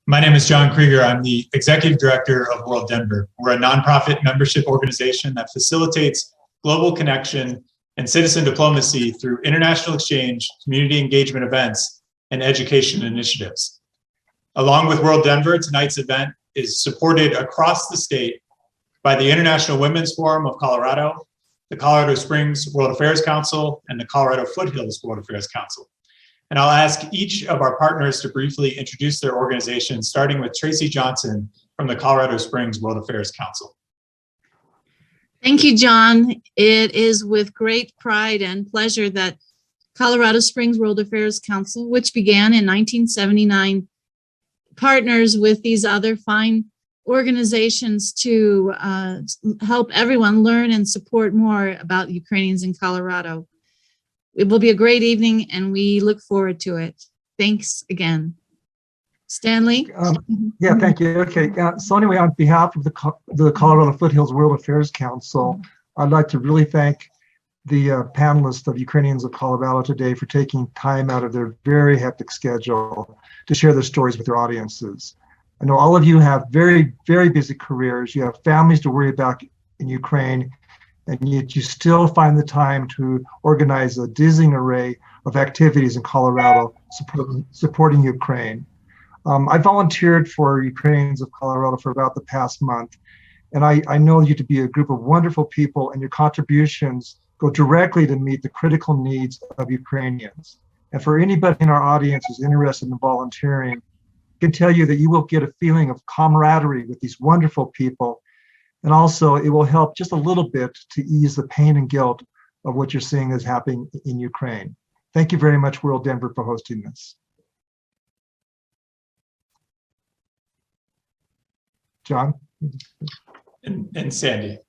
My name is John Krieger. I'm the Executive Director of World Denver. We're a nonprofit membership organization that facilitates global connection and citizen diplomacy through international exchange, community engagement events, and education initiatives. Along with World Denver, tonight's event is supported across the state by the International Women's Forum of Colorado, the Colorado Springs World Affairs Council, and the Colorado Foothills World Affairs Council. And I'll ask each of our partners to briefly introduce their organization, starting with Tracy Johnson from the Colorado Springs World Affairs Council. Thank you, John. It is with great pride and pleasure that Colorado Springs World Affairs Council, which began in 1979, partners with these other fine organizations to help everyone learn and support more about Ukrainians in Colorado. It will be a great evening, and we look forward to it. Thanks again. Stanley? Yeah, thank you. Okay, so anyway, on behalf of the Colorado Foothills World Affairs Council, I'd like to really thank the panelists of Ukrainians of Colorado today for taking time out of their very hectic schedule to share their stories with their audiences. I know all of you have very, very busy careers. You have families to worry about in Ukraine, and yet you still find the time to organize a dizzying array of activities in Colorado supporting Ukraine. I volunteered for Ukrainians of Colorado for about the past month, and I know you to be a group of wonderful people, and your contributions go directly to meet the critical needs of Ukrainians. And for anybody in our audience who's interested in volunteering, I can tell you that you will get a feeling of camaraderie with these wonderful people. And also it will help just a little bit to ease the pain and guilt of what you're seeing is happening in Ukraine. Thank you very much, World Denver, for hosting this. John? And Sandy.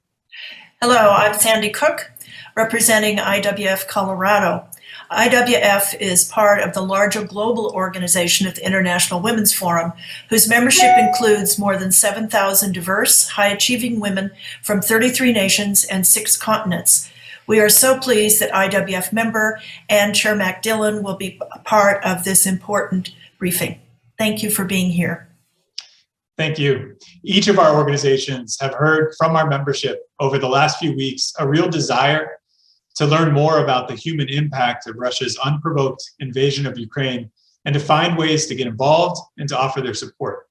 Hello, I'm Sandy Cook, representing IWF Colorado. IWF is part of the larger global organization of the International Women's Forum, whose membership includes more than 7,000 diverse, high-achieving women from 33 nations and 6 continents. We are so pleased that IWF member and Chermak Dillen will be a part of this important briefing. Thank you for being here. Thank you. Each of our organizations have heard from our membership over the last few weeks a real desire to learn more about the human impact of Russia's unprovoked invasion of Ukraine and to find ways to get involved and to offer their support.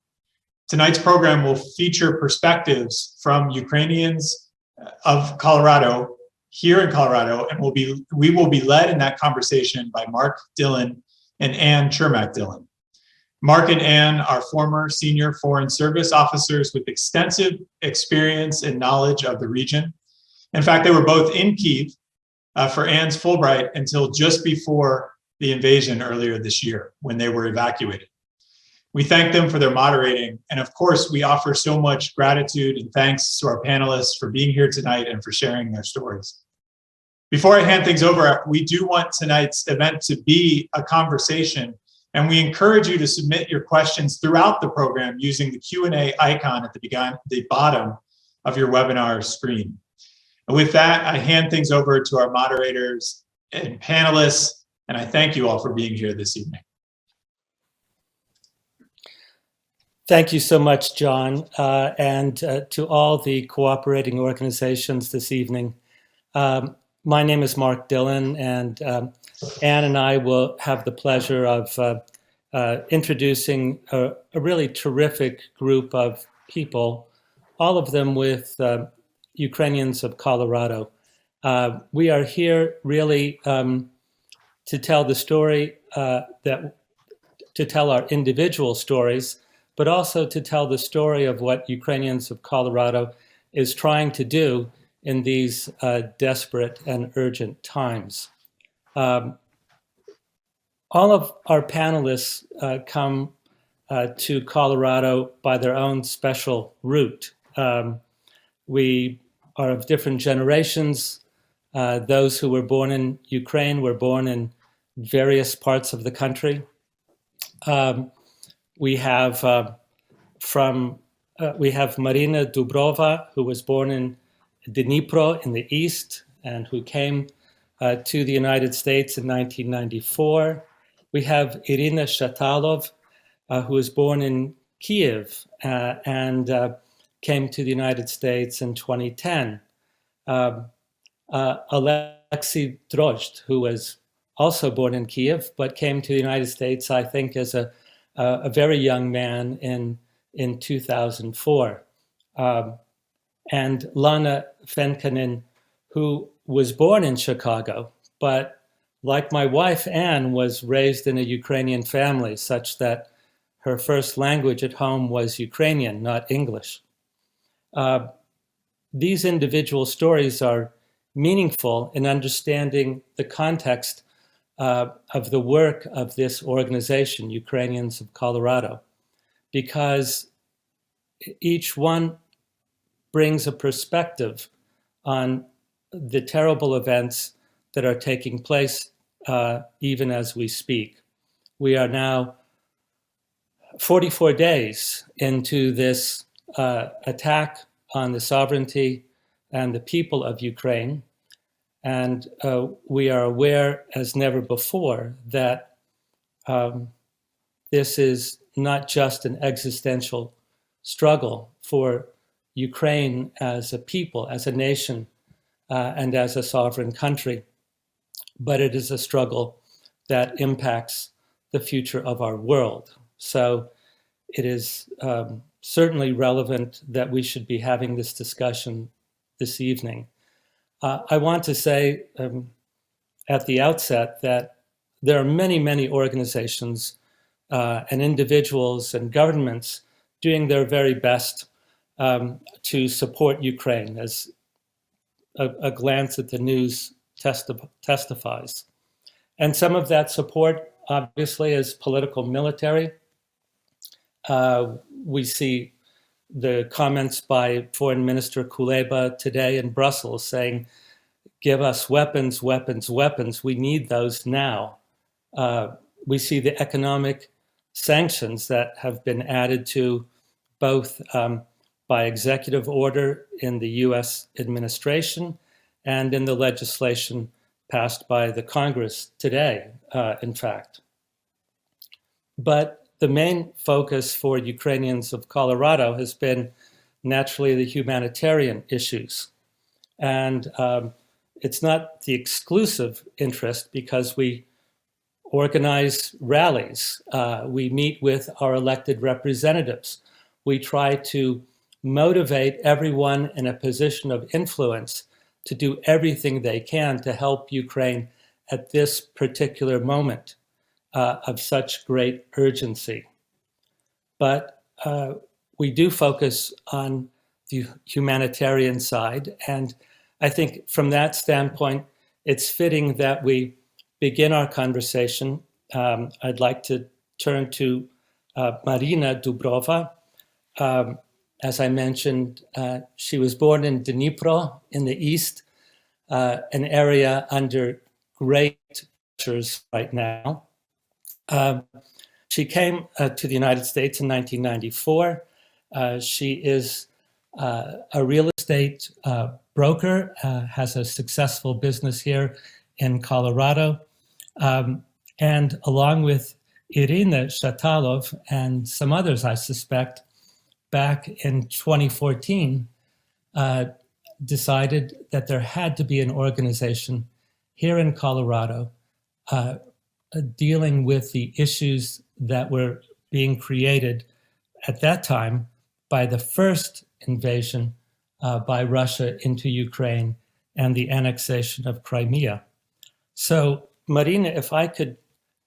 Tonight's program will feature perspectives from Ukrainians of Colorado here in Colorado, and we will be led in that conversation by Mark Dillen and Ann Chermak Dillen. Mark and Ann are former senior foreign service officers with extensive experience and knowledge of the region. In fact, they were both in Kyiv for Ann's Fulbright until just before the invasion earlier this year when they were evacuated. We thank them for their moderating, and of course, we offer so much gratitude and thanks to our panelists for being here tonight and for sharing their stories. Before I hand things over, we do want tonight's event to be a conversation, and we encourage you to submit your questions throughout the program using the Q&A icon at the bottom of your webinar screen. And with that, I hand things over to our moderators and panelists, and I thank you all for being here this evening. Thank you so much, John, and to all the cooperating organizations this evening. My name is Mark Dillen, and Ann and I will have the pleasure of introducing a really terrific group of people, all of them with Ukrainians of Colorado. We are here really to tell the story, to tell our individual stories, but also to tell the story of what Ukrainians of Colorado is trying to do in these desperate and urgent times. All of our panelists come to Colorado by their own special route. We are of different generations. Those who were born in Ukraine were born in various parts of the country. We have Marina Dubrova, who was born in Dnipro in the east and who came to the United States in 1994. We have Irina Shatalova, who was born in Kyiv and came to the United States in 2010. Alexi Drozd, who was also born in Kyiv, but came to the United States, I think, as a very young man in 2004. And Lana Fenkanyn, who was born in Chicago, but like my wife, Anne, was raised in a Ukrainian family such that her first language at home was Ukrainian, not English. These individual stories are meaningful in understanding the context of the work of this organization, Ukrainians of Colorado, because each one brings a perspective on the terrible events that are taking place even as we speak. We are now 44 days into this attack on the sovereignty and the people of Ukraine. And we are aware as never before that this is not just an existential struggle for Ukraine as a people, as a nation, and as a sovereign country, but it is a struggle that impacts the future of our world. So it is certainly relevant that we should be having this discussion this evening. I want to say at the outset that there are many, many organizations and individuals and governments doing their very best to support Ukraine, as a glance at the news testifies. And some of that support, obviously, is political military. We see the comments by Foreign Minister Kuleba today in Brussels saying, give us weapons, weapons, weapons. We need those now. We see the economic sanctions that have been added to both by executive order in the US administration and in the legislation passed by the Congress today, in fact. But the main focus for Ukrainians of Colorado has been naturally the humanitarian issues. And it's not the exclusive interest because we organize rallies. We meet with our elected representatives. We try to motivate everyone in a position of influence to do everything they can to help Ukraine at this particular moment of such great urgency. But we do focus on the humanitarian side. And I think from that standpoint, it's fitting that we begin our conversation. I'd like to turn to Marina Dubrova. As I mentioned, she was born in Dnipro in the east, an area under great pressures right now. She came to the United States in 1994. She is a real estate broker, has a successful business here in Colorado. And along with Irina Shatalova and some others, I suspect, back in 2014, decided that there had to be an organization here in Colorado dealing with the issues that were being created at that time by the first invasion by Russia into Ukraine and the annexation of Crimea. So, Marina, if I could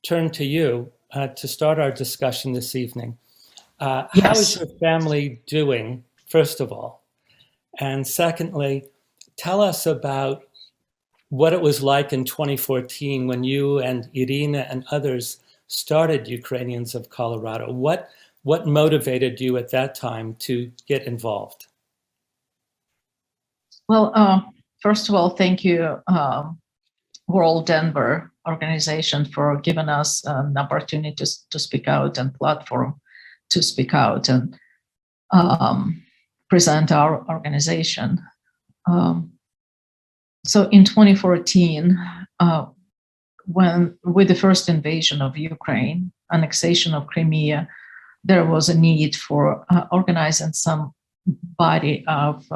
turn to you to start our discussion this evening. Yes. How is your family doing, first of all? And secondly, tell us about what it was like in 2014 when you and Irina and others started Ukrainians of Colorado. What motivated you at that time to get involved? Well, first of all, thank you, World Denver organization, for giving us an opportunity to speak out and platform to speak out and present our organization. So in 2014, when with the first invasion of Ukraine, annexation of Crimea there was a need for organizing some body of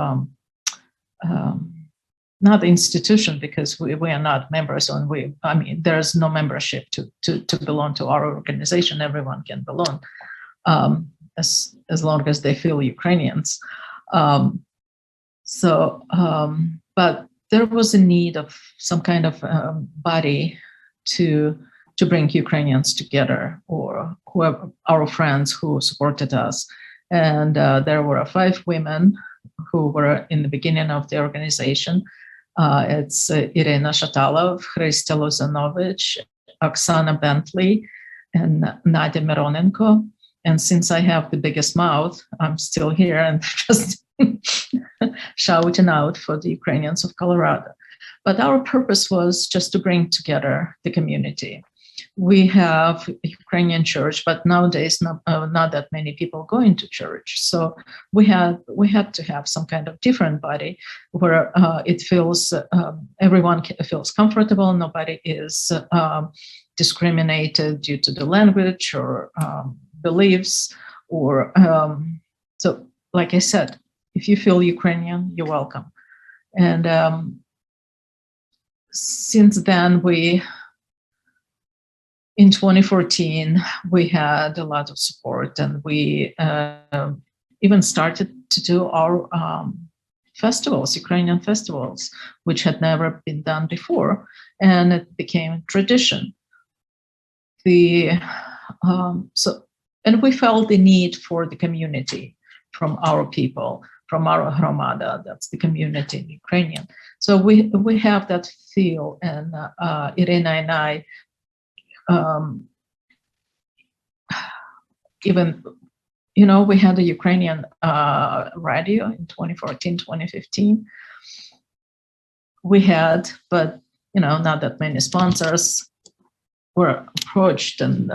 not institution, because we are not members, and there's no membership to belong to our organization. Everyone can belong, as long as they feel Ukrainians. But there was a need of some kind of body to bring Ukrainians together, or whoever our friends who supported us. And there were 5 women who were in the beginning of the organization. It's Irina Shatalova, Christa Lozanovich, Oksana Bentley, and Nadia Mironenko. And since I have the biggest mouth, I'm still here and just shouting out for the Ukrainians of Colorado. But our purpose was just to bring together the community. We have a Ukrainian church, but nowadays not that many people go into church. So we had to have some kind of different body where it feels everyone feels comfortable. Nobody is discriminated due to the language or beliefs, or so. Like I said, if you feel Ukrainian, you're welcome. And since then, in 2014, we had a lot of support, and we even started to do our festivals, Ukrainian festivals, which had never been done before, and it became tradition. And we felt the need for the community from our people, from our hromada, that's the community in Ukrainian. So we have that feel, and Irina and I, even, we had a Ukrainian radio in 2014, 2015. We had, but, not that many sponsors were approached, and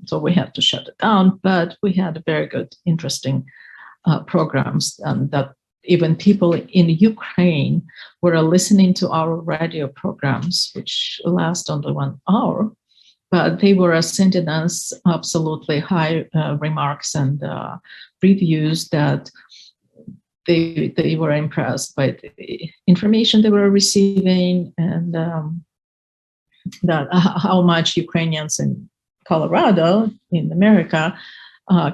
so we had to shut it down. But we had very good, interesting programs, and that even people in Ukraine were listening to our radio programs, which last only 1 hour. But they were sending us absolutely high remarks and reviews that they were impressed by the information they were receiving, and that how much Ukrainians in Colorado, in America,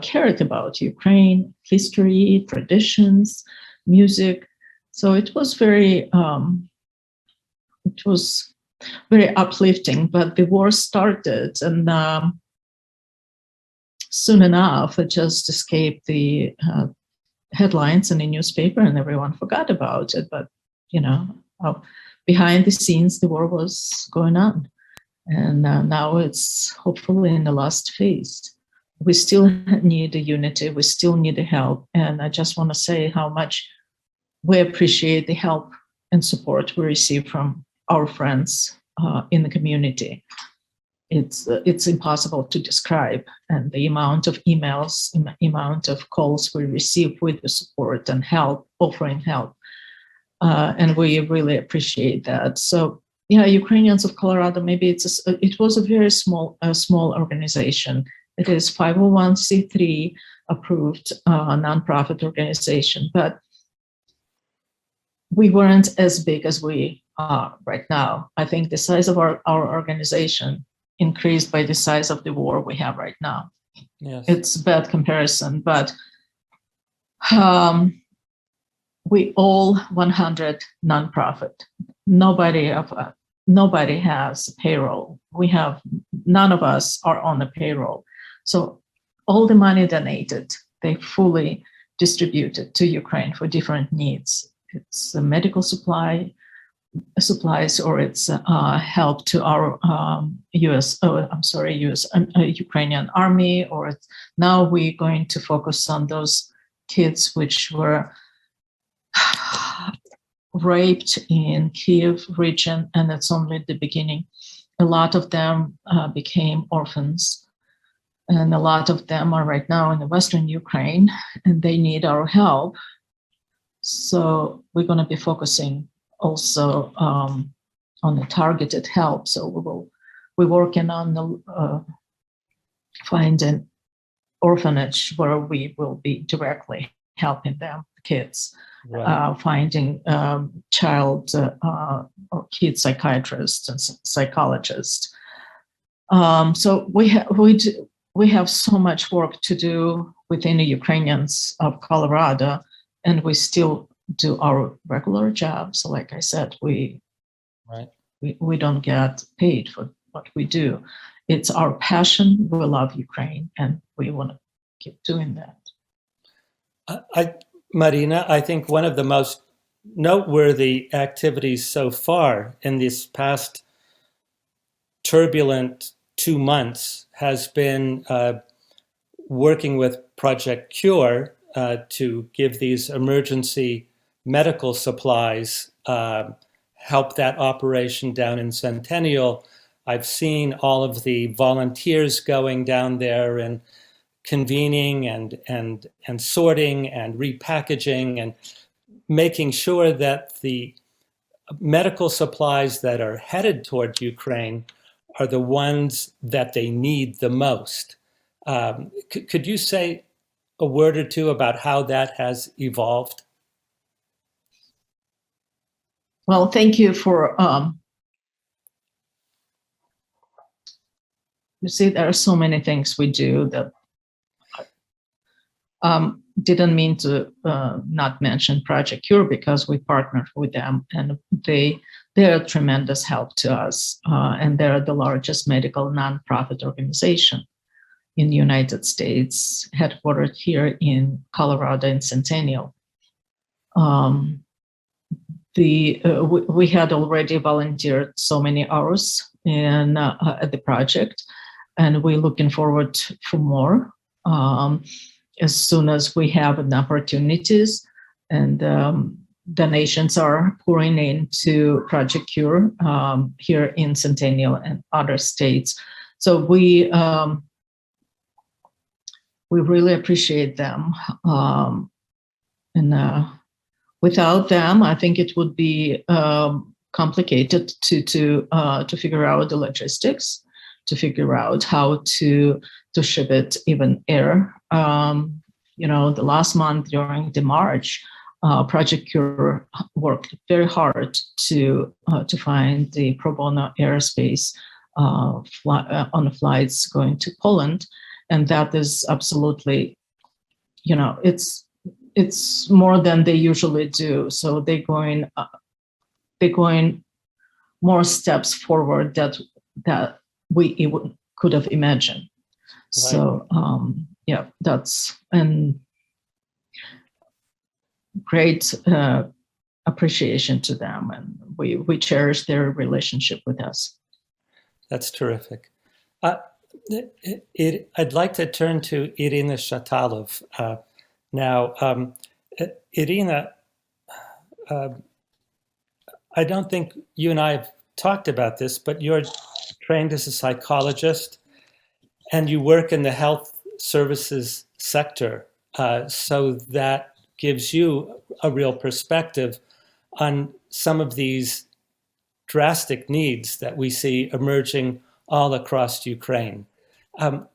cared about Ukraine, history, traditions, music. So it was very uplifting. But the war started, and soon enough, it just escaped the headlines in the newspaper, and everyone forgot about it. But behind the scenes, the war was going on, and now it's hopefully in the last phase. We still need the unity. We still need the help, and I just want to say how much we appreciate the help and support we receive from our friends in the community. It's impossible to describe, and the amount of emails, the amount of calls we receive with the support and help, offering help, and we really appreciate that. So, Ukrainians of Colorado, maybe it was a very small organization. It is 501c3 approved nonprofit organization, but we weren't as big as we are right now. I think the size of our organization increased by the size of the war we have right now. Yes. It's a bad comparison, but we all 100 nonprofit. Nobody has payroll. None of us are on the payroll. So all the money donated, they fully distributed to Ukraine for different needs. It's a medical supplies, or it's help to our Ukrainian army, or now we're going to focus on those kids which were raped in Kyiv region, and it's only the beginning. A lot of them became orphans, and a lot of them are right now in the Western Ukraine, and they need our help. So we're going to be focusing also on the targeted help. So we're working on the finding orphanage where we will be directly helping them, kids, Right. finding child or kid psychiatrists and psychologists. So we have so much work to do within the Ukrainians of Colorado, and we still do our regular jobs. So like I said, we don't get paid for what we do. It's our passion. We love Ukraine, and we want to keep doing that. Marina, I think one of the most noteworthy activities so far in this past turbulent 2 months has been working with Project Cure to give these emergency medical supplies, help that operation down in Centennial. I've seen all of the volunteers going down there and convening and sorting and repackaging and making sure that the medical supplies that are headed toward Ukraine are the ones that they need the most. Could you say a word or two about how that has evolved? Well, thank you for, you see, there are so many things we do that didn't mean to not mention Project Cure, because we partnered with them, and they're a tremendous help to us. And they're the largest medical nonprofit organization in the United States, headquartered here in Colorado in Centennial. We had already volunteered so many hours at the project, and we're looking forward for more. As soon as we have an opportunities, and donations are pouring into Project Cure here in Centennial and other states. So we really appreciate them. And without them, I think it would be complicated to figure out the logistics, to figure out how to ship it even air. The last month during the March, Project Cure worked very hard to find the pro bono airspace on the flights going to Poland, and that is absolutely, it's more than they usually do. So they're going more steps forward that we even could have imagined. Right. So that's great appreciation to them, and we cherish their relationship with us. That's terrific. I'd like to turn to Irina Shatalova now. Irina, I don't think you and I have talked about this, but you're trained as a psychologist, and you work in the health services sector. So that gives you a real perspective on some of these drastic needs that we see emerging all across Ukraine. And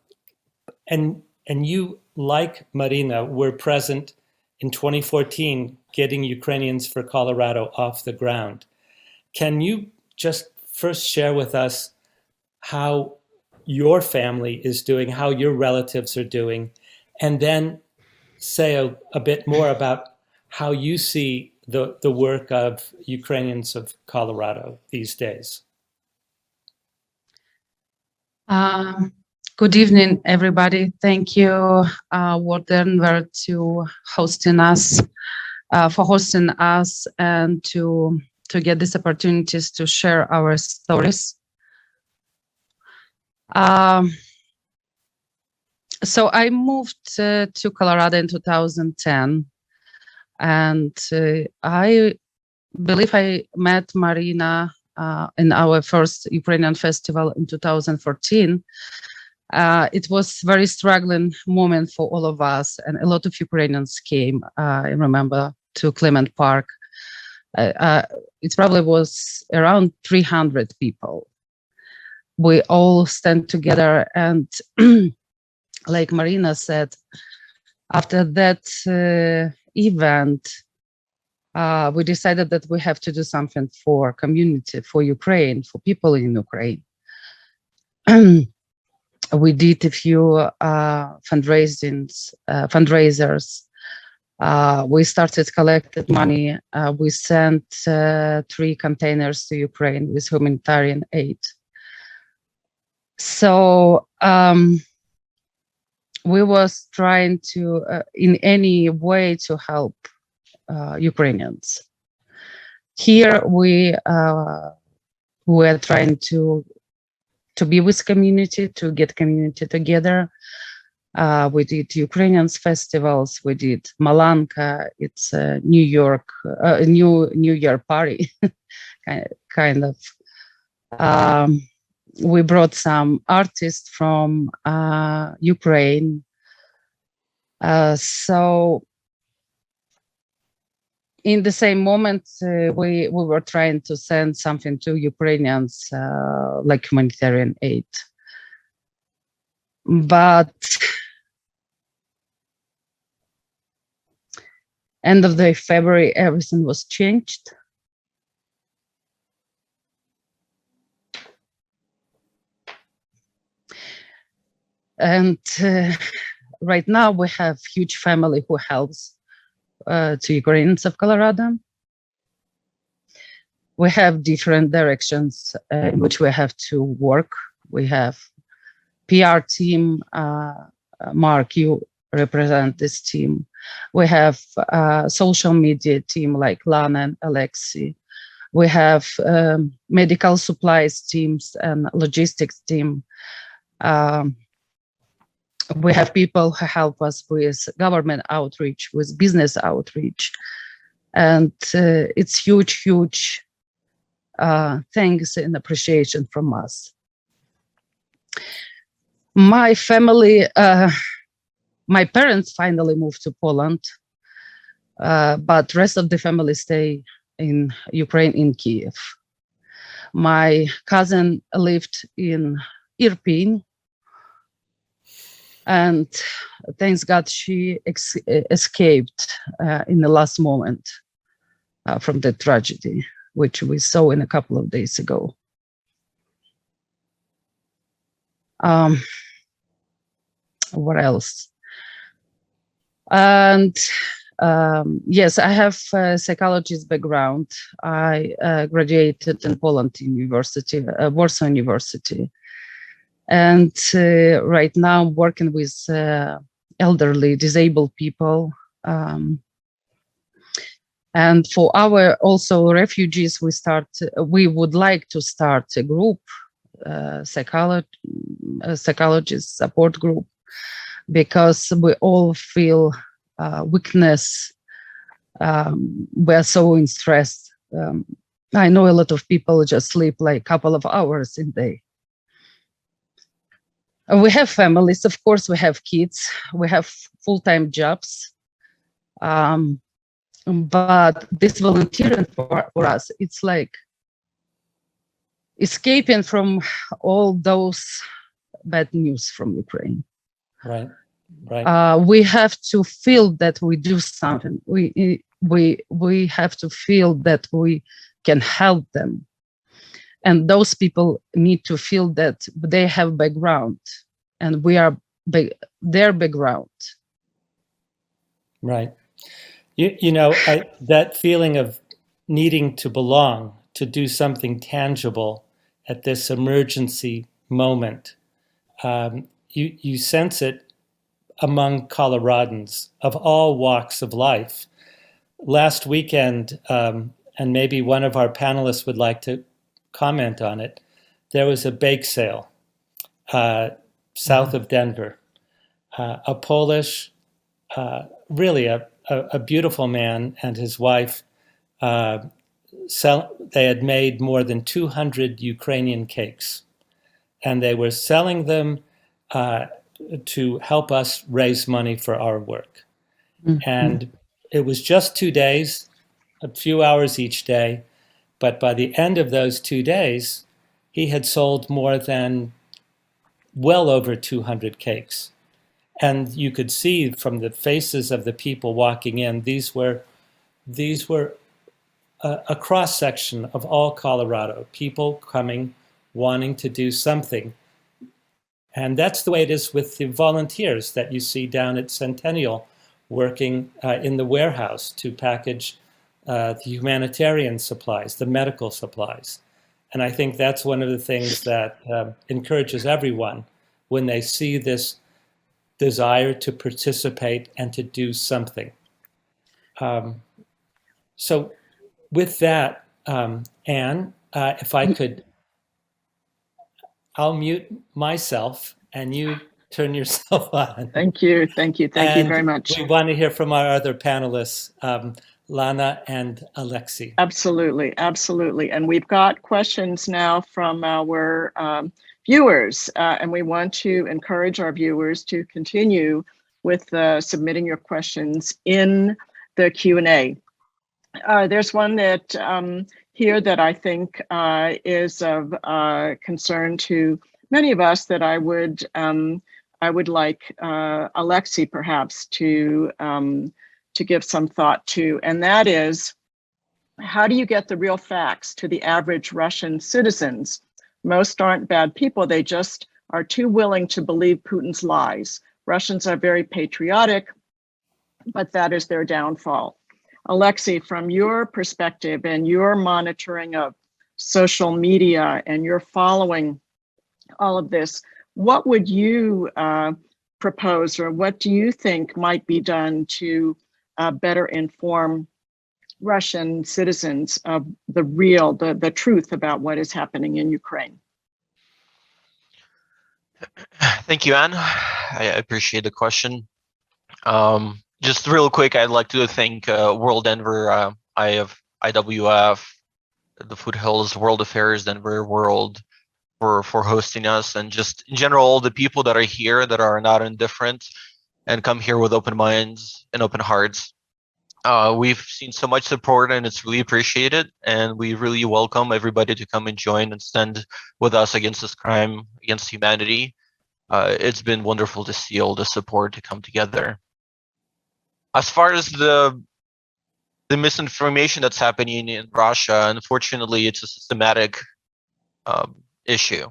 you, like Marina, were present in 2014 getting Ukrainians for Colorado off the ground. Can you just first share with us how your family is doing, how your relatives are doing, and then say a bit more about how you see the work of Ukrainians of Colorado these days? Good evening, everybody. Thank you, Warden, to hosting us, and to get these opportunities to share our stories. So I moved to Colorado in 2010, and I believe I met Marina in our first Ukrainian festival in 2014. It was a very struggling moment for all of us, and a lot of Ukrainians came, I remember, to Clement Park. It probably was around 300 people. We all stand together, and like Marina said, after that event, we decided that we have to do something for community, for Ukraine, for people in Ukraine. We did a few fundraisers. We started collecting money. We sent 3 containers to Ukraine with humanitarian aid. So we was trying to, in any way, to help Ukrainians. Here we were trying to be with community, to get community together. We did Ukrainians festivals. We did Malanka. It's a New York New Year party, kind of. We brought some artists from Ukraine. So in the same moment, we were trying to send something to Ukrainians, like humanitarian aid. But end of the February, everything was changed. And right now we have huge family who helps to Ukrainians of Colorado. We have different directions in which we have to work. We have PR team. Mark, you represent this team. We have social media team like Lana and Alexi. We have medical supplies teams and logistics team. We have people who help us with government outreach, with business outreach. And it's huge thanks and appreciation from us. My family, my parents finally moved to Poland, but rest of the family stay in Ukraine, in Kyiv. My cousin lived in Irpin, and thanks God she escaped in the last moment from the tragedy, which we saw in a couple of days ago. What else? And yes, I have a psychologist background. I graduated in Poland University, Warsaw University. And right now I'm working with elderly, disabled people. And for our also refugees, we would like to start a group, psychologist support group, because we all feel weakness. We're so in stress. I know a lot of people just sleep like a couple of hours a day. We have families, of course, we have kids, we have full-time jobs. But this volunteering for us, it's like escaping from all those bad news from Ukraine. Right. We have to feel that we do something. We have to feel that we can help them. And those people need to feel that they have background and we are their background. Right. You know, that feeling of needing to belong, to do something tangible at this emergency moment, you sense it among Coloradans of all walks of life. Last weekend, and maybe one of our panelists would like to comment on it, there was a bake sale south of Denver. A Polish, really a beautiful man and his wife, they had made more than 200 Ukrainian cakes, and they were selling them to help us raise money for our work. Mm-hmm. And it was just 2 days, a few hours each day, but by the end of those 2 days, he had sold more than well over 200 cakes. And you could see from the faces of the people walking in, these were a cross section of all Colorado, people coming, wanting to do something. And that's the way it is with the volunteers that you see down at Centennial, working in the warehouse to package the humanitarian supplies, the medical supplies. And I think that's one of the things that encourages everyone when they see this desire to participate and to do something. So with that, Anne, if I could, I'll mute myself and you turn yourself on. Thank you. Thank you. Thank you very much. We want to hear from our other panelists, Lana and Alexi. Absolutely. Absolutely. And we've got questions now from our viewers, and we want to encourage our viewers to continue with submitting your questions in the Q&A. There's one that here that I think is of concern to many of us that I would like Alexi perhaps to give some thought to, and that is, how do you get the real facts to the average Russian citizens? Most aren't bad people, they just are too willing to believe Putin's lies. Russians are very patriotic, but that is their downfall. Alexi, from your perspective and your monitoring of social media and your following all of this, what would you propose, or what do you think might be done to better inform Russian citizens of the truth about what is happening in Ukraine? Thank you, Anne. I appreciate the question. Just real quick, I'd like to thank World Denver, IWF, the Foothills World Affairs, Denver World for hosting us, and just in general, all the people that are here that are not indifferent and come here with open minds and open hearts. We've seen so much support and it's really appreciated, and we really welcome everybody to come and join and stand with us against this crime against humanity. It's been wonderful to see all the support to come together. As far as the misinformation that's happening in Russia, unfortunately, it's a systematic issue.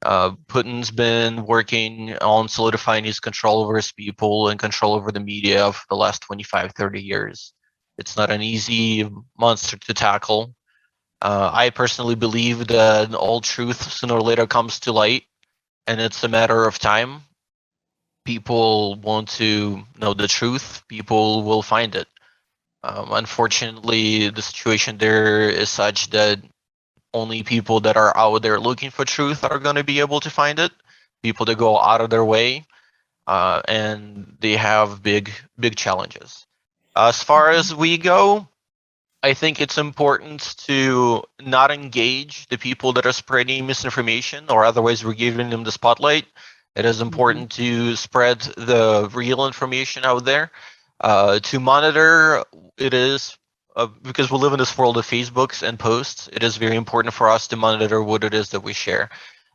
Putin's been working on solidifying his control over his people and control over the media for the last 25, 30 years. It's not an easy monster to tackle. I personally believe that all truth sooner or later comes to light, and it's a matter of time. People want to know the truth, people will find it. Unfortunately, the situation there is such that only people that are out there looking for truth are going to be able to find it. People that go out of their way, and they have big challenges. As far as we go, I think it's important to not engage the people that are spreading misinformation, or otherwise we're giving them the spotlight. It is important to spread the real information out there. To monitor, it is because we live in this world of Facebooks and posts, it is very important for us to monitor what it is that we share.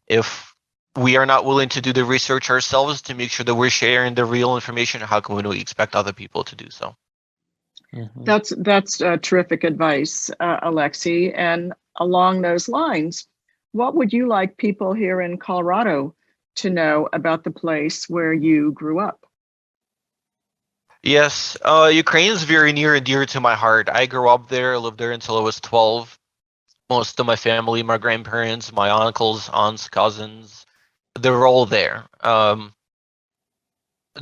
If we are not willing to do the research ourselves to make sure that we're sharing the real information, how can we expect other people to do so? That's terrific advice, Alexi. And along those lines, what would you like people here in Colorado to know about the place where you grew up? Yes, Ukraine is very near and dear to my heart. I grew up there, lived there until I was 12. Most of my family, my grandparents, my uncles, aunts, cousins, they're all there.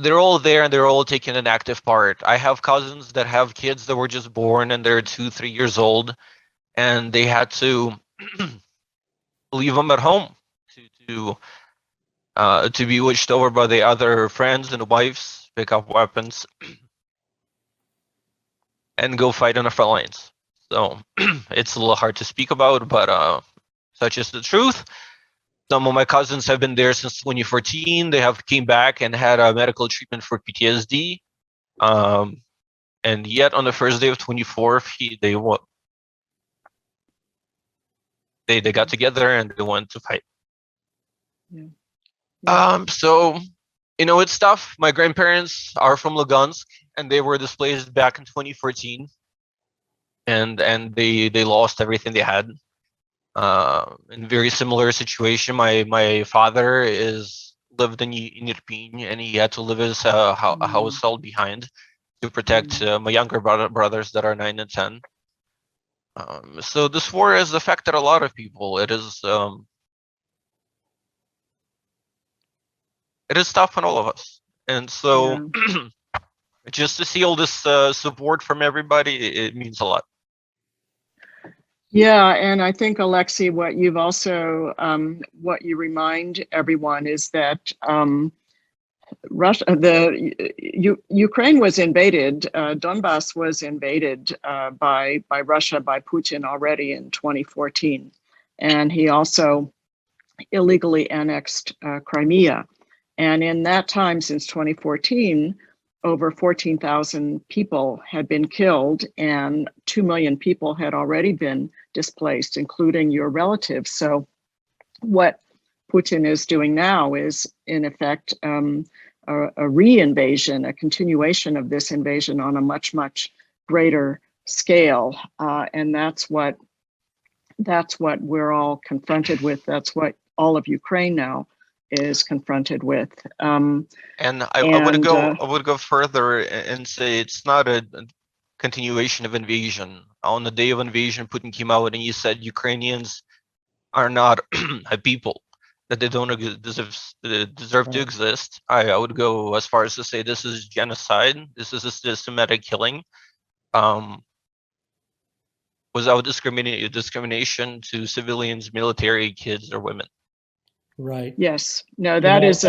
They're all there and they're all taking an active part. I have cousins that have kids that were just born and they're 2-3 years old, and they had to leave them at home to be watched over by the other friends and wives, pick up weapons, and go fight on the front lines. So it's a little hard to speak about, but such is the truth. Some of my cousins have been there since 2014. They have came back and had a medical treatment for PTSD. And yet on the first day of 24th, they got together and they went to fight. Yeah. So It's tough. My grandparents are from Lugansk, and they were displaced back in 2014, and they lost everything they had. In very similar situation, my father lived in Irpin, and he had to leave his household behind to protect my younger brothers that are 9 and 10. So this war has affected a lot of people. It is tough on all of us, and so just to see all this support from everybody, it means a lot. Yeah, and I think, Alexi, what you've also, what you remind everyone is that Ukraine was invaded, Donbas was invaded by Russia, by Putin already in 2014. And he also illegally annexed Crimea. And in that time, since 2014, over 14,000 people had been killed and 2 million people had already been displaced, including your relatives. So what Putin is doing now is, in effect, a re-invasion, a continuation of this invasion on a much, much greater scale. And that's what we're all confronted with. That's what all of Ukraine now is confronted with. And I would go further and say it's not a continuation of invasion. On the day of invasion, Putin came out and he said Ukrainians are not a people, that they don't deserve to exist. I would go as far as to say this is genocide. This is a systematic killing, without discrimination to civilians, military, kids, or women. Right. Yes. No, that is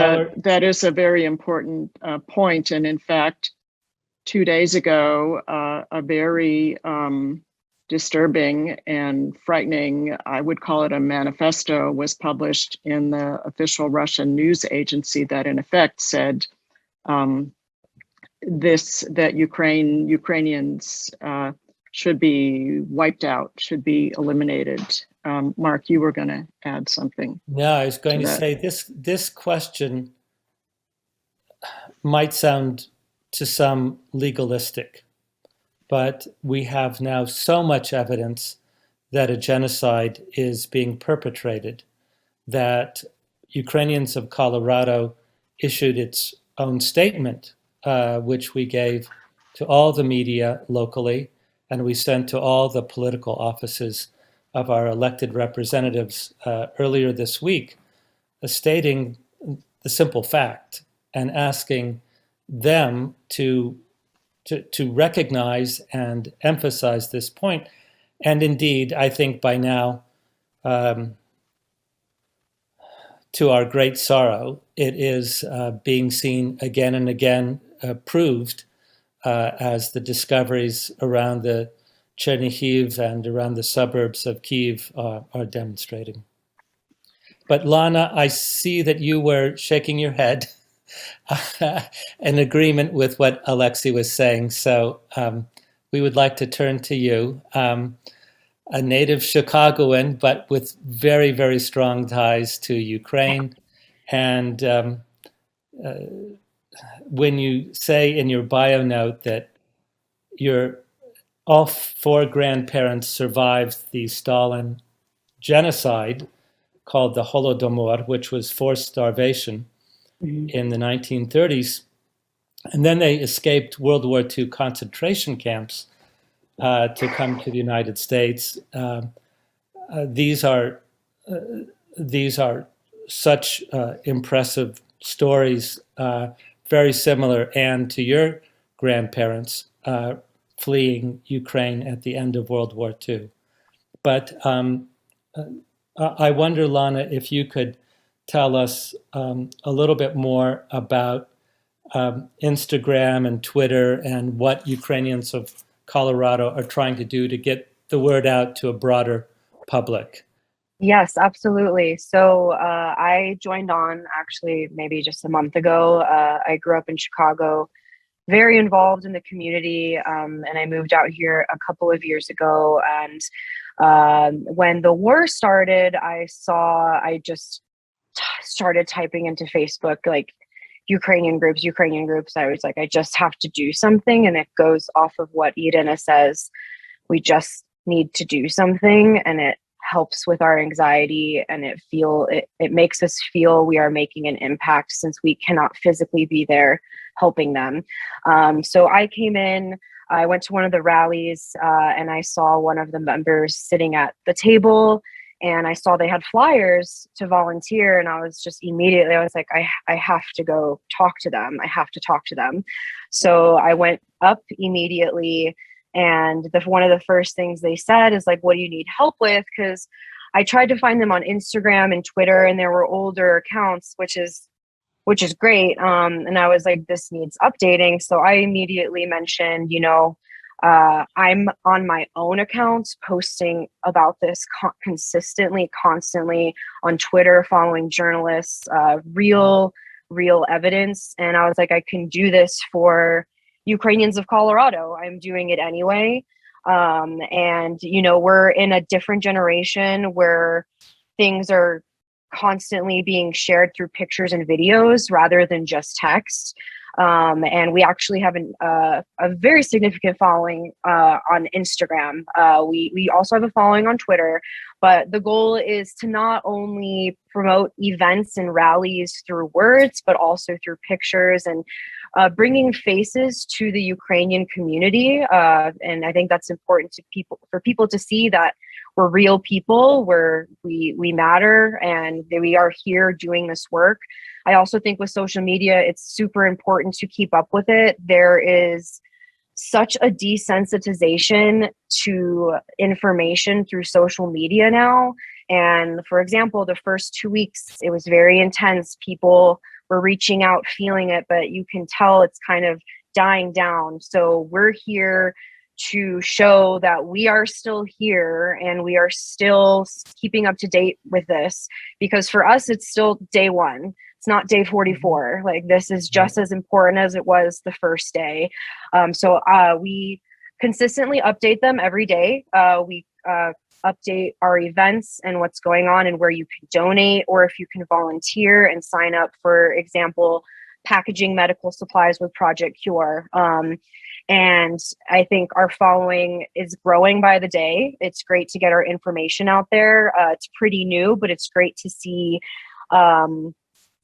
a very important point. And in fact, 2 days ago, a very disturbing and frightening, I would call it a manifesto, was published in the official Russian news agency that in effect said that Ukrainians should be wiped out, should be eliminated. Mark, you were going to add something. Yeah, I was going to say this question might sound to some legalistic, but we have now so much evidence that a genocide is being perpetrated that Ukrainians of Colorado issued its own statement, which we gave to all the media locally, and we sent to all the political offices of our elected representatives earlier this week, stating the simple fact and asking them to recognize and emphasize this point. And indeed, I think by now, to our great sorrow, it is being seen again and again, proved as the discoveries around the Chernihiv and around the suburbs of Kyiv are demonstrating. But Lana, I see that you were shaking your head in agreement with what Alexi was saying. So we would like to turn to you, a native Chicagoan, but with very, very strong ties to Ukraine. And when you say in your bio note that all 4 grandparents survived the Stalin genocide called the Holodomor, which was forced starvation in the 1930s. And then they escaped World War II concentration camps to come to the United States. These are such impressive stories, very similar, and to your grandparents fleeing Ukraine at the end of World War II. But I wonder, Lana, if you could tell us a little bit more about Instagram and Twitter and what Ukrainians of Colorado are trying to do to get the word out to a broader public. Yes, absolutely. So I joined on actually maybe just a month ago. I grew up in Chicago, very involved in the community, and I moved out here a couple of years ago. And when the war started, I just started typing into Facebook, like, Ukrainian groups. I was like, I just have to do something. And it goes off of what Irina says. We just need to do something, and it helps with our anxiety, and it makes us feel we are making an impact since we cannot physically be there helping them. So I came in, I went to one of the rallies, and I saw one of the members sitting at the table, and I saw they had flyers to volunteer, and I was like, I have to go talk to them. I have to talk to them. So I went up immediately, and one of the first things they said is like, what do you need help with? Because I tried to find them on Instagram and Twitter, and there were older accounts, which is great. And I was like, this needs updating. So I immediately mentioned, I'm on my own accounts posting about this constantly on Twitter, following journalists, real evidence. And I was like, I can do this for Ukrainians of Colorado. I'm doing it anyway. And, we're in a different generation where things are constantly being shared through pictures and videos rather than just text. And we actually have a very significant following on Instagram. We also have a following on Twitter, but the goal is to not only promote events and rallies through words, but also through pictures and bringing faces to the Ukrainian community. And I think that's important for people to see that we're real people, we matter, and that we are here doing this work. I also think with social media, it's super important to keep up with it. There is such a desensitization to information through social media now. And for example, the first 2 weeks, it was very intense. People were reaching out, feeling it, but you can tell it's kind of dying down. So we're here to show that we are still here and we are still keeping up to date with this, because for us, it's still day one. It's not day 44. Like, this is just as important as it was the first day. So we consistently update them every day. We update our events and what's going on and where you can donate, or if you can volunteer and sign up, for example, packaging medical supplies with Project Cure. And I think our following is growing by the day. It's great to get our information out there. It's pretty new, but it's great to see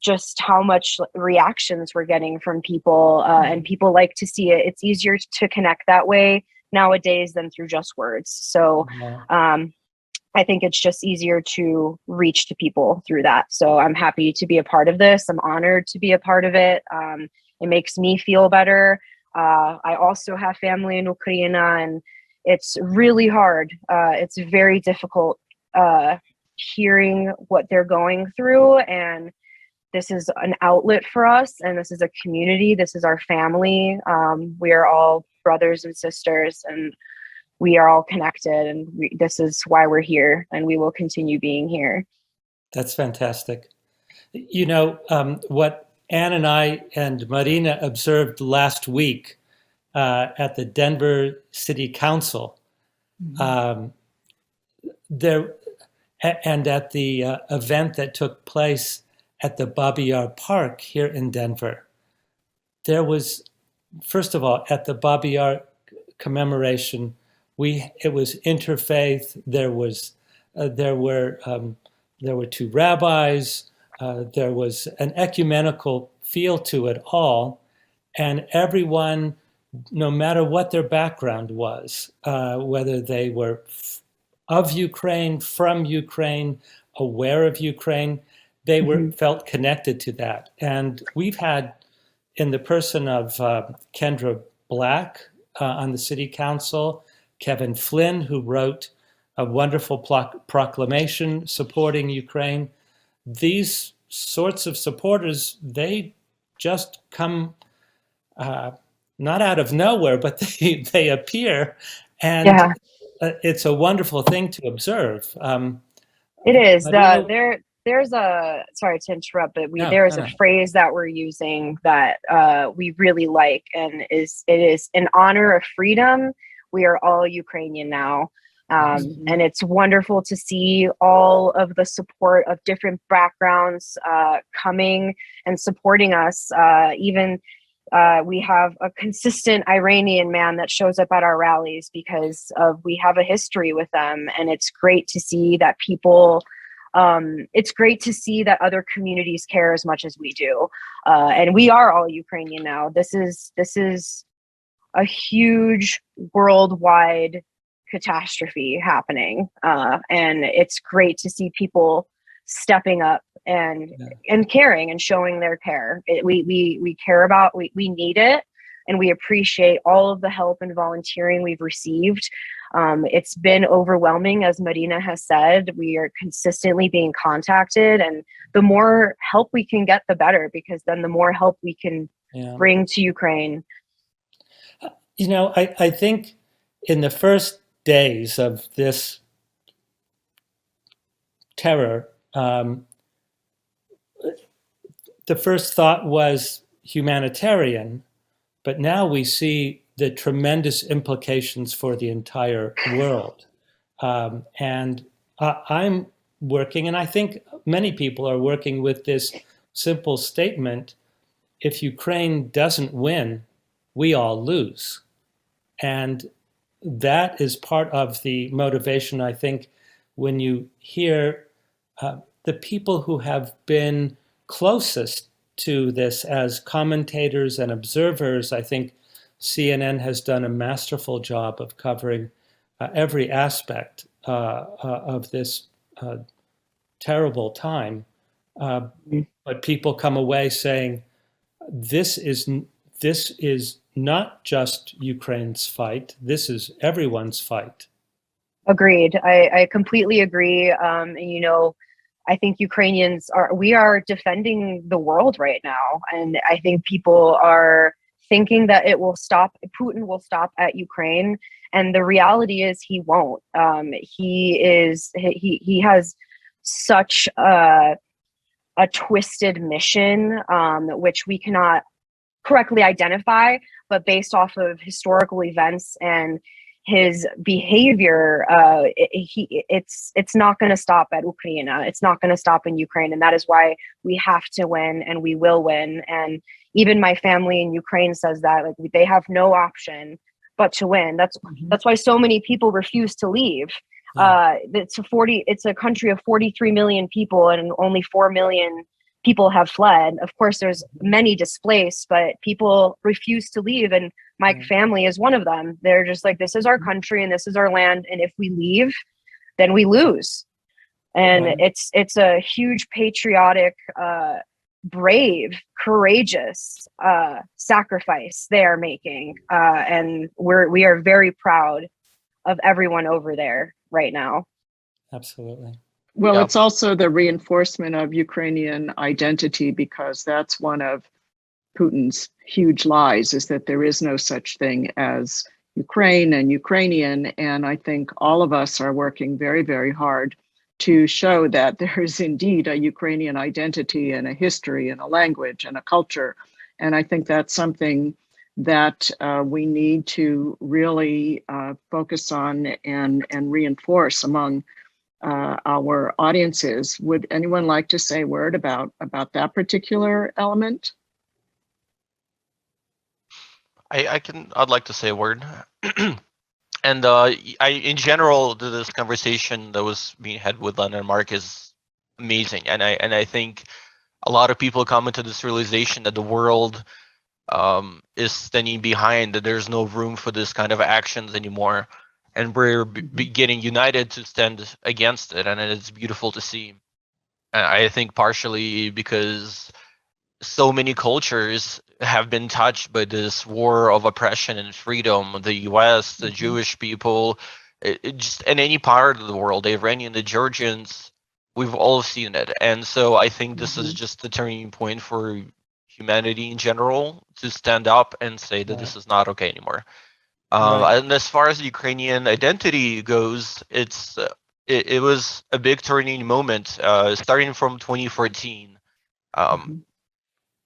just how much reactions we're getting from people, and people like to see it. It's easier to connect that way nowadays than through just words. So I think it's just easier to reach to people through that. So I'm happy to be a part of this. I'm honored to be a part of it. It makes me feel better. I also have family in Ukraine, and it's really hard. It's very difficult hearing what they're going through, and this is an outlet for us, and this is a community. This is our family. We are all brothers and sisters, and we are all connected, and this is why we're here, and we will continue being here. That's fantastic. What Anne and I and Marina observed last week at the Denver City Council, there, and at the event that took place at the Babi Yar Park here in Denver, there was, first of all, at the Babi Yar commemoration, it was interfaith. There were two rabbis. There was an ecumenical feel to it all, and everyone, no matter what their background was, whether they were of Ukraine, from Ukraine, aware of Ukraine, they felt connected to that. And we've had, in the person of Kendra Black on the city council, Kevin Flynn, who wrote a wonderful proclamation supporting Ukraine. These sorts of supporters, they just come not out of nowhere, but they appear, and it's a wonderful thing to observe. It is. There's a, sorry to interrupt, but there's a phrase that we're using that we really like, and it is in honor of freedom. We are all Ukrainian now. And it's wonderful to see all of the support of different backgrounds coming and supporting us. Even we have a consistent Iranian man that shows up at our rallies because we have a history with them. And it's great to see that people, it's great to see that other communities care as much as we do. And we are all Ukrainian now. This is a huge worldwide catastrophe happening. And it's great to see people stepping up and caring and showing their care. We care about, we need it, and we appreciate all of the help and volunteering we've received. It's been overwhelming, as Marina has said. We are consistently being contacted, and the more help we can get, the better, because then the more help we can bring to Ukraine. You know, I think in the first days of this terror, the first thought was humanitarian, but now we see the tremendous implications for the entire world. And I'm working, and I think many people are working with this simple statement: if Ukraine doesn't win, we all lose. And that is part of the motivation, I think, when you hear the people who have been closest to this as commentators and observers. I think CNN has done a masterful job of covering every aspect of this terrible time. But people come away saying, this is not just Ukraine's fight, this is everyone's fight. Agreed. I completely agree. And, you know, I think Ukrainians we are defending the world right now. And I think people are thinking that Putin will stop at Ukraine. And the reality is he won't. He has such a twisted mission, which we cannot correctly identify, but based off of historical events and his behavior, it's not going to stop at Ukraine. It's not going to stop in Ukraine. And that is why we have to win, and we will win. And even my family in Ukraine says that, like, they have no option but to win. That's why so many people refuse to leave. It's a country of 43 million people, and only 4 million people have fled. Of course, there's many displaced, but people refuse to leave. And my family is one of them. They're just like, this is our country and this is our land. And if we leave, then we lose. And it's a huge patriotic, brave, courageous sacrifice they are making. And we are very proud of everyone over there right now. Absolutely. Well, it's also the reinforcement of Ukrainian identity, because that's one of Putin's huge lies, is that there is no such thing as Ukraine and Ukrainian. And I think all of us are working very, very hard to show that there is indeed a Ukrainian identity and a history and a language and a culture. And I think that's something that we need to really focus on and reinforce among our audiences. Would anyone like to say a word about that particular element? I'd like to say a word. And in general, this conversation that was being had with Lana and Mark is amazing. And I think a lot of people come into this realization that the world is standing behind, that there's no room for this kind of actions anymore. And we're getting united to stand against it. And it's beautiful to see. I think partially because so many cultures have been touched by this war of oppression and freedom. The US, the Jewish people, just in any part of the world, the Iranian, the Georgians, we've all seen it. And so I think this is just the turning point for humanity in general to stand up and say that this is not okay anymore. And as far as the Ukrainian identity goes, it was a big turning moment, starting from 2014.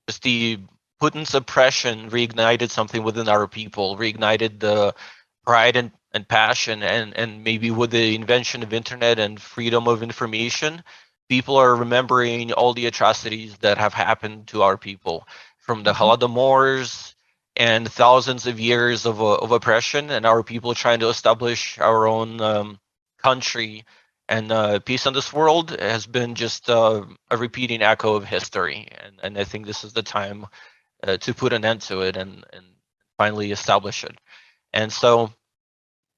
Just the Putin's oppression reignited something within our people, reignited the pride and passion, and maybe with the invention of internet and freedom of information, people are remembering all the atrocities that have happened to our people, from the Holodomors and thousands of years of oppression, and our people trying to establish our own country and peace on this world has been just a repeating echo of history. And I think this is the time to put an end to it and finally establish it. And so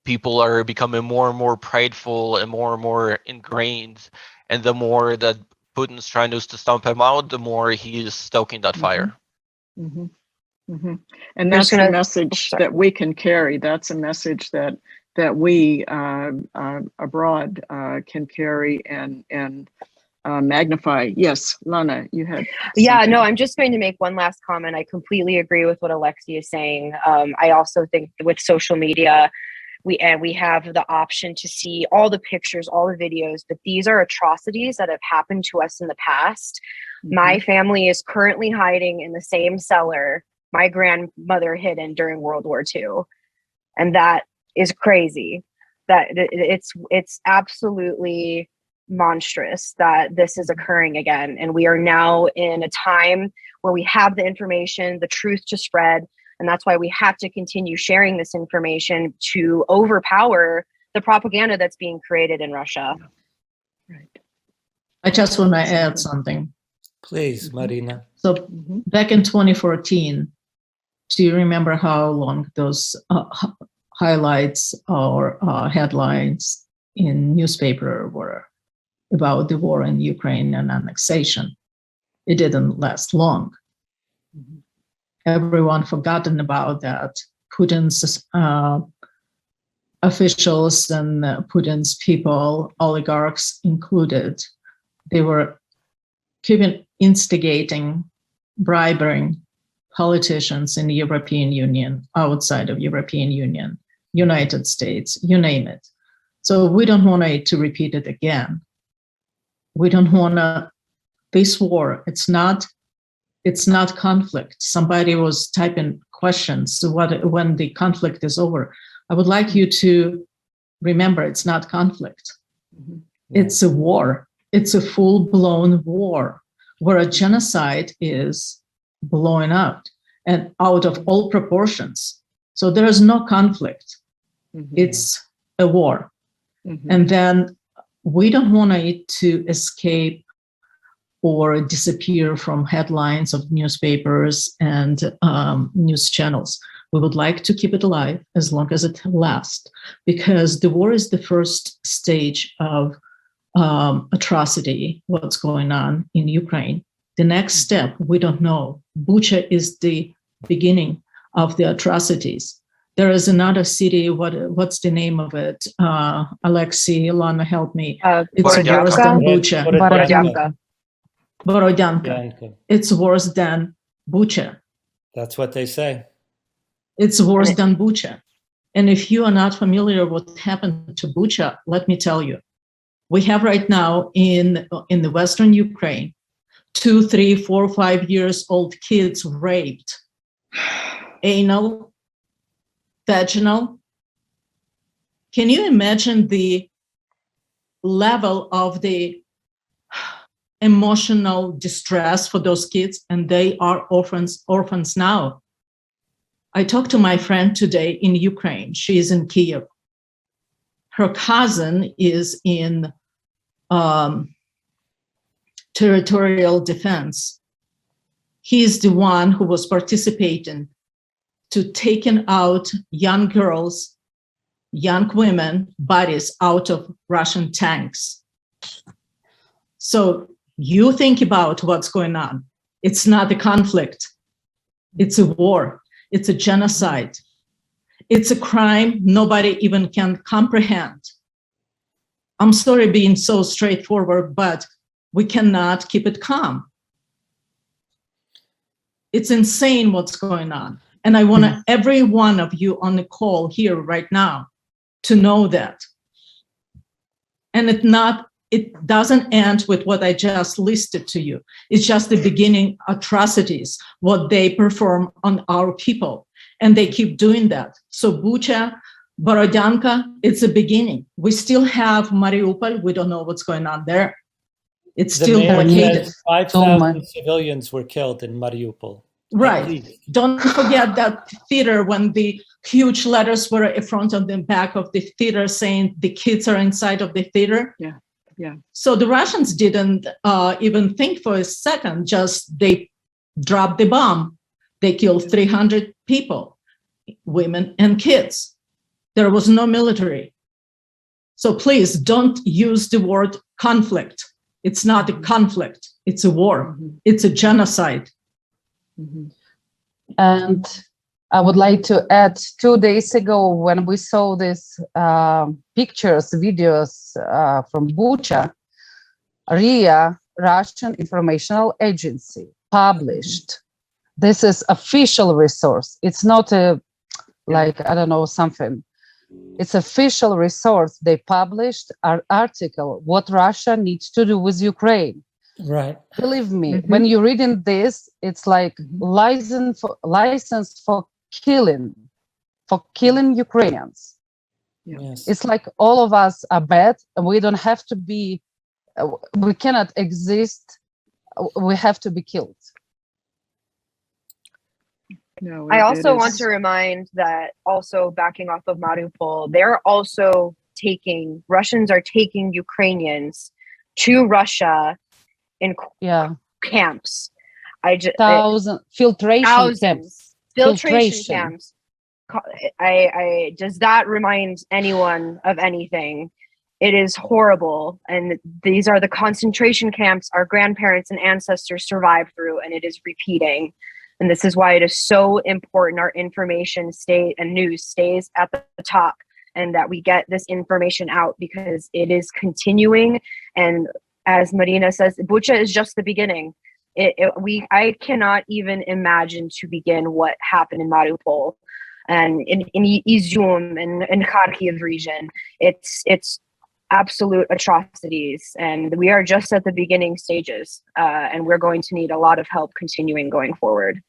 people are becoming more and more prideful and more ingrained. And the more that Putin's trying to stomp him out, the more he is stoking that fire. And that's a message that we can carry. That's a message that we abroad can carry and magnify. Yes, Lana, you had. Yeah, no, I'm just going to make one last comment. I completely agree with what Alexi is saying. I also think with social media, we have the option to see all the pictures, all the videos, but these are atrocities that have happened to us in the past. My family is currently hiding in the same cellar my grandmother hid in during World War II. And that is crazy. That it's absolutely monstrous that this is occurring again. And we are now in a time where we have the information, the truth to spread. And that's why we have to continue sharing this information to overpower the propaganda that's being created in Russia. Right. I just want to add something. Please, Marina. So back in 2014, do you remember how long those highlights or headlines in newspaper were about the war in Ukraine and annexation? It didn't last long. Everyone forgotten about that. Putin's officials and Putin's people, oligarchs included, they were instigating, bribing politicians in the European Union, outside of European Union, United States, you name it. So we don't want it to repeat it again. We don't want this war. It's not conflict. Somebody was typing questions. So when the conflict is over, I would like you to remember it's not conflict. It's a war. It's a full-blown war where a genocide is blowing up and out of all proportions. So there is no conflict. It's a war. And then we don't want it to escape or disappear from headlines of newspapers and news channels. We would like to keep it alive as long as it lasts, because the war is the first stage of atrocity, what's going on in Ukraine. The next step, we don't know. Bucha is the beginning of the atrocities. There is another city, what's the name of it? Alexi, Lana, help me. It's worse than Bucha. Borodyanka. It's worse than Bucha. That's what they say. It's worse than Bucha. And if you are not familiar with what happened to Bucha, let me tell you. We have right now in the Western Ukraine, 2, 3, 4, 5 years old kids raped. Anal, vaginal. Can you imagine the level of the emotional distress for those kids? And they are orphans now. I talked to my friend today in Ukraine. She is in Kyiv. Her cousin is in territorial defense. He is the one who was participating to taking out young girls, young women, bodies out of Russian tanks. So you think about what's going on. It's not a conflict. It's a war. It's a genocide. It's a crime nobody even can comprehend. I'm sorry being so straightforward, but we cannot keep it calm. It's insane what's going on. And I want every one of you on the call here right now to know that. And it doesn't end with what I just listed to you. It's just the beginning atrocities, what they perform on our people. And they keep doing that. So Bucha, Borodyanka, it's a beginning. We still have Mariupol. We don't know what's going on there. It's still blockaded. 5,000 civilians were killed in Mariupol. Right. Don't forget that theater when the huge letters were in front of the back of the theater saying the kids are inside of the theater. Yeah. Yeah. So the Russians didn't even think for a second, just they dropped the bomb. They killed 300 people, women and kids. There was no military. So please don't use the word conflict. It's not a conflict. It's a war. Mm-hmm. It's a genocide. Mm-hmm. And I would like to add 2 days ago when we saw these pictures, videos from Bucha, RIA, Russian Informational Agency, published. This is official resource. It's not a, like, I don't know, something. It's official resource. They published an article, what Russia needs to do with Ukraine. Right. Believe me, when you're reading this, it's like license for killing Ukrainians. Yes. It's like all of us are bad, and we don't have to be, we cannot exist. We have to be killed. No, I also want to remind that also backing off of Mariupol, Russians are taking Ukrainians to Russia in camps. Filtration camps. Does that remind anyone of anything? It is horrible. And these are the concentration camps our grandparents and ancestors survived through, and it is repeating. And this is why it is so important our information and news stays at the top, and that we get this information out, because it is continuing. And as Marina says, Bucha is just the beginning. I cannot even imagine to begin what happened in Mariupol and in Izium and Kharkiv region. It's absolute atrocities, and we are just at the beginning stages, and we're going to need a lot of help continuing going forward.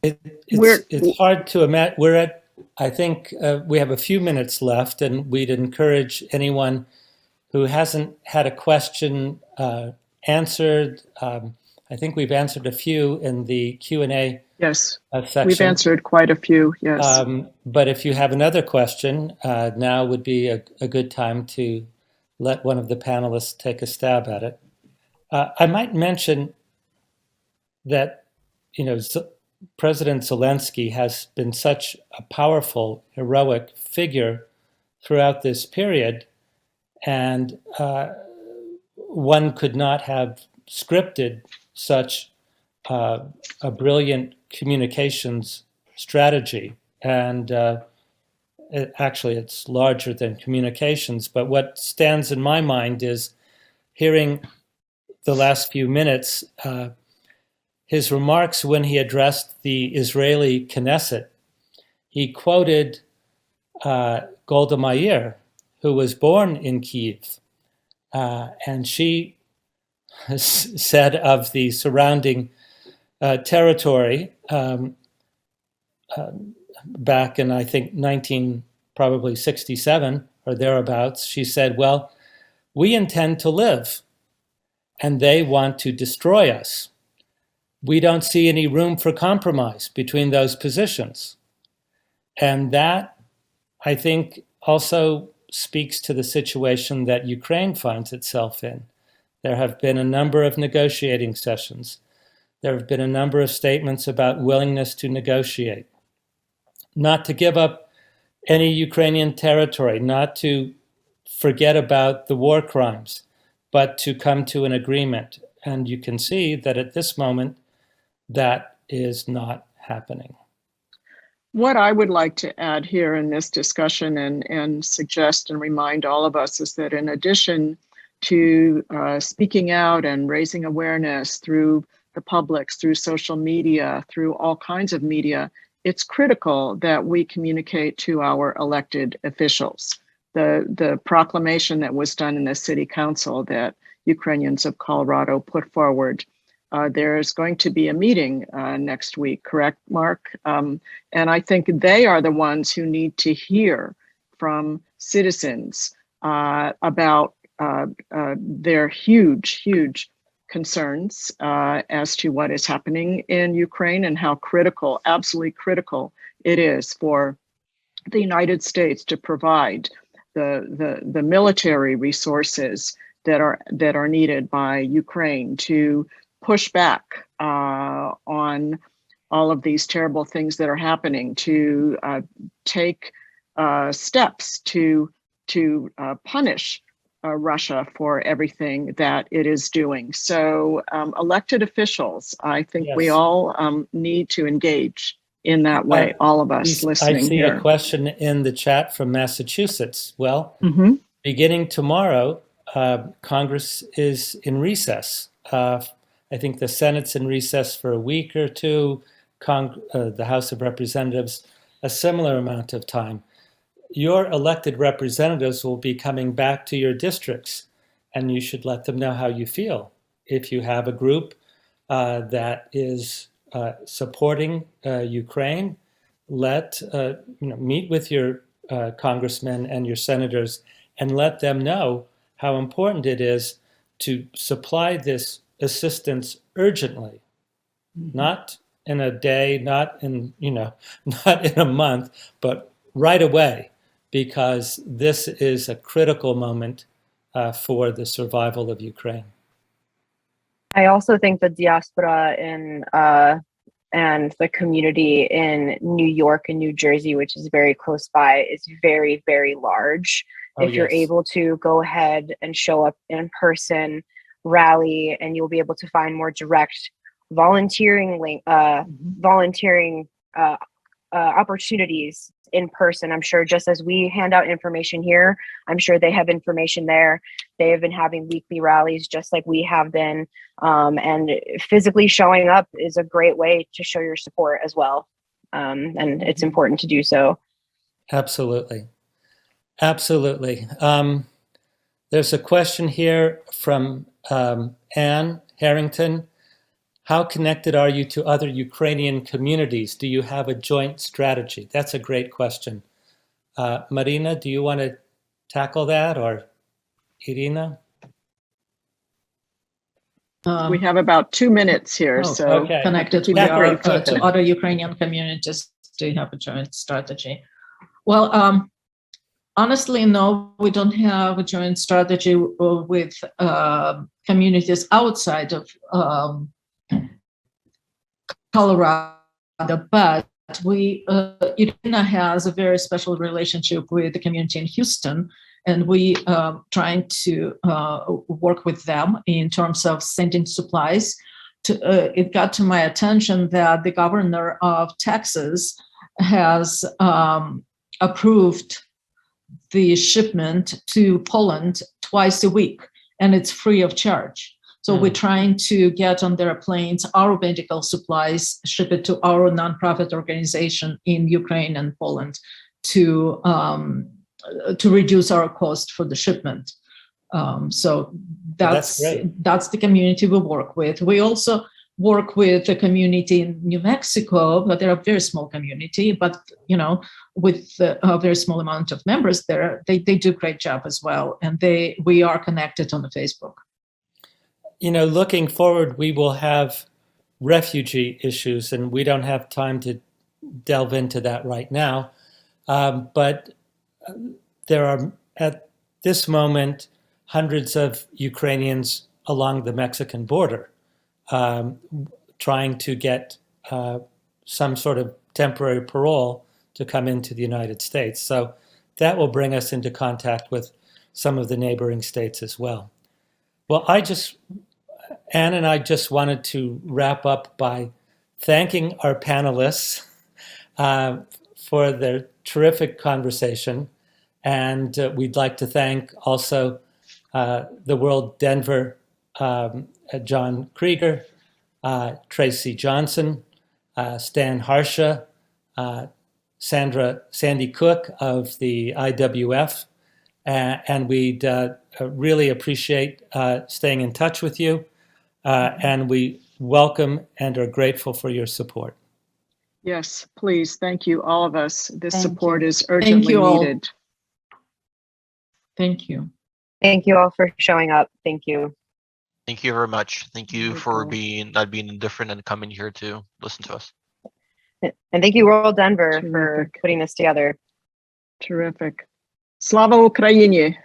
It's hard to imagine. I think we have a few minutes left, and we'd encourage anyone who hasn't had a question answered. I think we've answered a few in the Q&A. Yes, section. We've answered quite a few, yes. But if you have another question, now would be a good time to let one of the panelists take a stab at it. I might mention that, President Zelensky has been such a powerful, heroic figure throughout this period, and one could not have scripted such a brilliant communications strategy. And it's larger than communications, but what stands in my mind is hearing the last few minutes, his remarks when he addressed the Israeli Knesset. He quoted Golda Meir, who was born in Kyiv, and she said of the surrounding territory back in, I think, 1967 or thereabouts, she said, well, we intend to live, and they want to destroy us. We don't see any room for compromise between those positions. And that, I think, also speaks to the situation that Ukraine finds itself in. There have been a number of negotiating sessions. There have been a number of statements about willingness to negotiate, not to give up any Ukrainian territory, not to forget about the war crimes, but to come to an agreement. And you can see that at this moment, that is not happening. What I would like to add here in this discussion and suggest and remind all of us is that in addition to speaking out and raising awareness through the publics, through social media, through all kinds of media, it's critical that we communicate to our elected officials. The proclamation that was done in the city council that Ukrainians of Colorado put forward, there's going to be a meeting next week, correct, Mark? And I think they are the ones who need to hear from citizens about their huge concerns as to what is happening in Ukraine and how critical, absolutely critical it is for the United States to provide the military resources that are needed by Ukraine to push back on all of these terrible things that are happening, to take steps to punish Russia for everything that it is doing. So elected officials, I think we all need to engage in that way, all of us listening I see here. a question in the chat from Massachusetts. Well, beginning tomorrow, Congress is in recess. I think the Senate's in recess for a week or two, the House of Representatives, a similar amount of time. Your elected representatives will be coming back to your districts, and you should let them know how you feel. If you have a group that is supporting Ukraine, meet with your congressmen and your senators and let them know how important it is to supply this assistance urgently, not in a day, not in a month, but right away, because this is a critical moment for the survival of Ukraine. I also think the diaspora and the community in New York and New Jersey, which is very close by, is very, very large. If you're able to go ahead and show up in person, rally, and you'll be able to find more direct volunteering opportunities in person. I'm sure just as we hand out information here, I'm sure they have information there. They have been having weekly rallies just like we have been. And physically showing up is a great way to show your support as well. And it's important to do so. Absolutely. Absolutely. There's a question here from Anne Harrington. How connected are you to other Ukrainian communities? Do you have a joint strategy? That's a great question. Marina, do you want to tackle that, or Irina? We have about 2 minutes here, so connected to other Ukrainian communities. Do you have a joint strategy? Well, honestly, no, we don't have a joint strategy with communities outside of Colorado, but Irina has a very special relationship with the community in Houston, and we trying to work with them in terms of sending supplies. It got to my attention that the governor of Texas has approved the shipment to Poland twice a week, and it's free of charge. So we're trying to get on their planes our medical supplies, ship it to our nonprofit organization in Ukraine and Poland to reduce our cost for the shipment. So that's the community we work with. We also work with the community in New Mexico, but they're a very small community, but with a very small amount of members there, they do a great job as well. And we are connected on the Facebook. Looking forward, we will have refugee issues, and we don't have time to delve into that right now. But there are, at this moment, hundreds of Ukrainians along the Mexican border trying to get some sort of temporary parole to come into the United States. So that will bring us into contact with some of the neighboring states as well. Well, Anne and I just wanted to wrap up by thanking our panelists for their terrific conversation. And we'd like to thank also the World Denver, John Krieger, Tracy Johnson, Stan Harsha, Sandy Cook of the IWF. And we'd really appreciate staying in touch with you. And we welcome and are grateful for your support. Yes, please. Thank you, all of us. This support is urgently needed. Thank you. Thank you all for showing up. Thank you. Thank you very much. Thank you Very for cool. not being indifferent and coming here to listen to us. And thank you, World Denver, for Terrific. putting this together. Terrific. Slava Ukraini.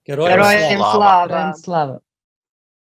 Героям Героям слава. слава. Героям слава.